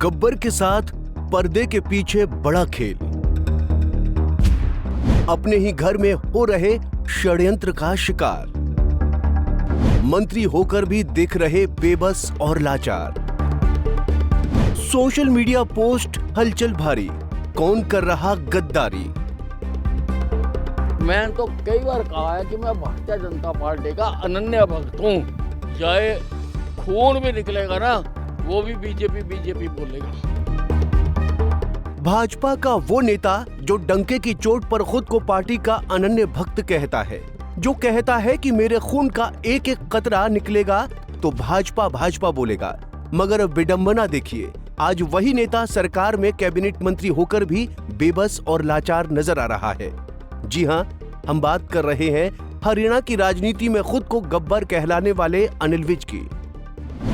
गब्बर के साथ पर्दे के पीछे बड़ा खेल। अपने ही घर में हो रहे षड्यंत्र का शिकार। मंत्री होकर भी दिख रहे बेबस और लाचार। सोशल मीडिया पोस्ट हलचल भारी, कौन कर रहा गद्दारी। मैं तो कई बार कहा है कि मैं भारतीय जनता पार्टी का अनन्य भक्त हूँ। चाहे खून भी निकलेगा ना, वो भी बीजेपी बोलेगा। भाजपा का वो नेता जो डंके की चोट पर खुद को पार्टी का अनन्य भक्त कहता है, जो कहता है कि मेरे खून का एक एक कतरा निकलेगा तो भाजपा बोलेगा। मगर विडंबना देखिए, आज वही नेता सरकार में कैबिनेट मंत्री होकर भी बेबस और लाचार नजर आ रहा है। जी हां, हम बात कर रहे हैं हरियाणा की राजनीति में खुद को गब्बर कहलाने वाले अनिल विज की,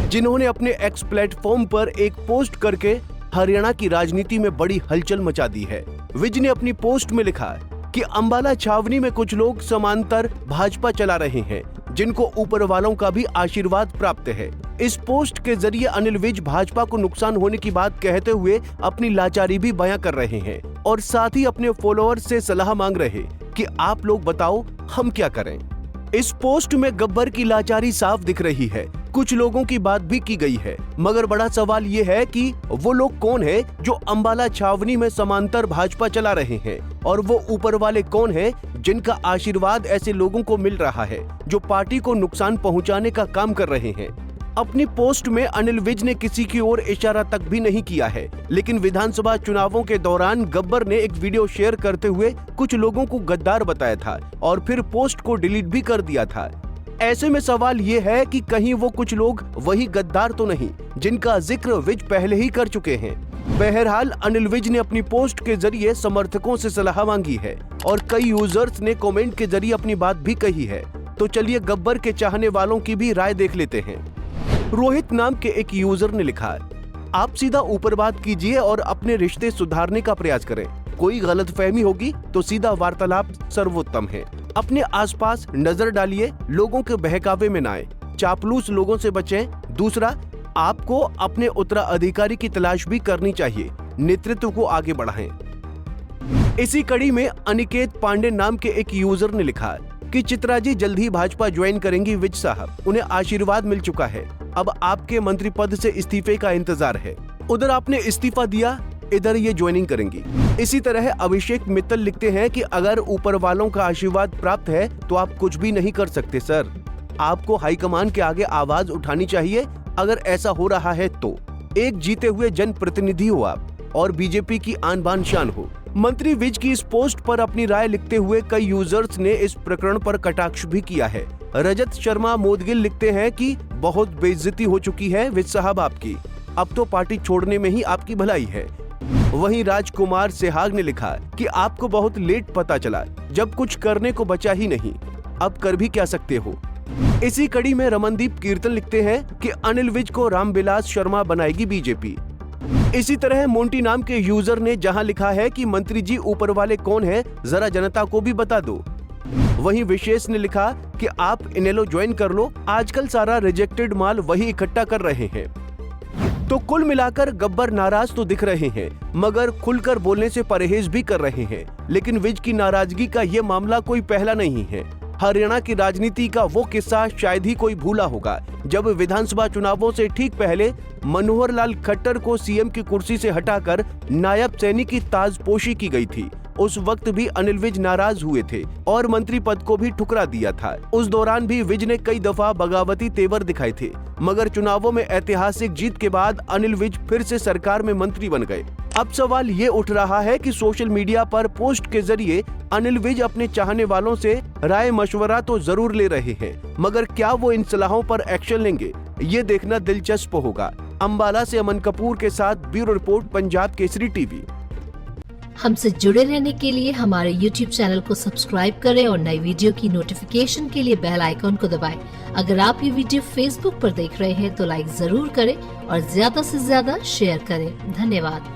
जिन्होंने अपने एक्स प्लेटफॉर्म पर एक पोस्ट करके हरियाणा की राजनीति में बड़ी हलचल मचा दी है। विज ने अपनी पोस्ट में लिखा कि अंबाला छावनी में कुछ लोग समांतर भाजपा चला रहे हैं, जिनको ऊपर वालों का भी आशीर्वाद प्राप्त है। इस पोस्ट के जरिए अनिल विज भाजपा को नुकसान होने की बात कहते हुए अपनी लाचारी भी बयां कर रहे हैं और साथ ही अपने फॉलोअर्स से सलाह मांग रहे कि आप लोग बताओ हम क्या करें। इस पोस्ट में गब्बर की लाचारी साफ दिख रही है। कुछ लोगों की बात भी की गई है, मगर बड़ा सवाल ये है कि वो लोग कौन है जो अंबाला छावनी में समांतर भाजपा चला रहे हैं, और वो ऊपर वाले कौन है जिनका आशीर्वाद ऐसे लोगों को मिल रहा है जो पार्टी को नुकसान पहुंचाने का काम कर रहे हैं। अपनी पोस्ट में अनिल विज ने किसी की ओर इशारा तक भी नहीं किया है, लेकिन विधानसभा चुनावों के दौरान गब्बर ने एक वीडियो शेयर करते हुए कुछ लोगों को गद्दार बताया था और फिर पोस्ट को डिलीट भी कर दिया था। ऐसे में सवाल ये है कि कहीं वो कुछ लोग वही गद्दार तो नहीं जिनका जिक्र विज पहले ही कर चुके हैं। बहरहाल अनिल विज ने अपनी पोस्ट के जरिए समर्थकों से सलाह मांगी है और कई यूजर्स ने कमेंट के जरिए अपनी बात भी कही है। तो चलिए गब्बर के चाहने वालों की भी राय देख लेते हैं। रोहित नाम के एक यूजर ने लिखा, आप सीधा ऊपर बात कीजिए और अपने रिश्ते सुधारने का प्रयास करें। कोई गलतफहमी होगी तो सीधा वार्तालाप सर्वोत्तम है। अपने आसपास नजर डालिए, लोगों के बहकावे में ना आए, चापलूस लोगों से बचें। दूसरा, आपको अपने उत्तराधिकारी की तलाश भी करनी चाहिए, नेतृत्व को आगे बढ़ाएं। इसी कड़ी में अनिकेत पांडे नाम के एक यूजर ने लिखा कि चित्रा जी जल्द ही भाजपा ज्वाइन करेंगी विज साहब, उन्हें आशीर्वाद मिल चुका है, अब आपके मंत्री पद से इस्तीफे का इंतजार है। उधर आपने इस्तीफा दिया, इधर ये ज्वाइनिंग करेंगी। इसी तरह अभिषेक मित्तल लिखते हैं कि अगर ऊपर वालों का आशीर्वाद प्राप्त है तो आप कुछ भी नहीं कर सकते सर, आपको हाईकमान के आगे आवाज उठानी चाहिए। अगर ऐसा हो रहा है तो एक जीते हुए जनप्रतिनिधि हो आप और बीजेपी की आन बान शान हो। मंत्री विज की इस पोस्ट पर अपनी राय लिखते हुए कई यूजर्स ने इस प्रकरण पर कटाक्ष भी किया है। रजत शर्मा मोदगिल लिखते हैं कि बहुत बेइज्जती हो चुकी है विज साहब आपकी, अब तो पार्टी छोड़ने में ही आपकी भलाई है। वहीं राजकुमार सेहाग ने लिखा कि आपको बहुत लेट पता चला, जब कुछ करने को बचा ही नहीं, अब कर भी क्या सकते हो। इसी कड़ी में रमनदीप कीर्तन लिखते हैं कि अनिल विज को रामविलास शर्मा बनाएगी बीजेपी। इसी तरह मोंटी नाम के यूजर ने जहां लिखा है कि मंत्री जी ऊपर वाले कौन है, जरा जनता को भी बता दो। वहीं विशेष ने लिखा कि आप इनेलो ज्वाइन कर लो, आजकल सारा रिजेक्टेड माल वही इकट्ठा कर रहे हैं। तो कुल मिलाकर गब्बर नाराज तो दिख रहे हैं, मगर खुलकर बोलने से परहेज भी कर रहे हैं। लेकिन विज की नाराजगी का ये मामला कोई पहला नहीं है। हरियाणा की राजनीति का वो किस्सा शायद ही कोई भूला होगा, जब विधानसभा चुनावों से ठीक पहले मनोहर लाल खट्टर को सीएम की कुर्सी से हटाकर नायब सैनिक की ताजपोशी की गई थी। उस वक्त भी अनिल विज नाराज हुए थे और मंत्री पद को भी ठुकरा दिया था। उस दौरान भी विज ने कई दफा बगावती तेवर दिखाए थे, मगर चुनावों में ऐतिहासिक जीत के बाद अनिल विज फिर से सरकार में मंत्री बन गए। अब सवाल ये उठ रहा है कि सोशल मीडिया पर पोस्ट के जरिए अनिल विज अपने चाहने वालों से राय मशवरा तो जरूर ले रहे हैं, मगर क्या वो इन सलाहों पर एक्शन लेंगे, ये देखना दिलचस्प होगा। अंबाला से अमन कपूर के साथ bureau report, Punjab Kesari TV. हमसे जुड़े रहने के लिए हमारे YouTube चैनल को सब्सक्राइब करें और नई वीडियो की नोटिफिकेशन के लिए बेल आइकॉन को दबाएं। अगर आप ये वीडियो Facebook पर देख रहे हैं तो लाइक जरूर करें और ज्यादा से ज्यादा शेयर करें। धन्यवाद।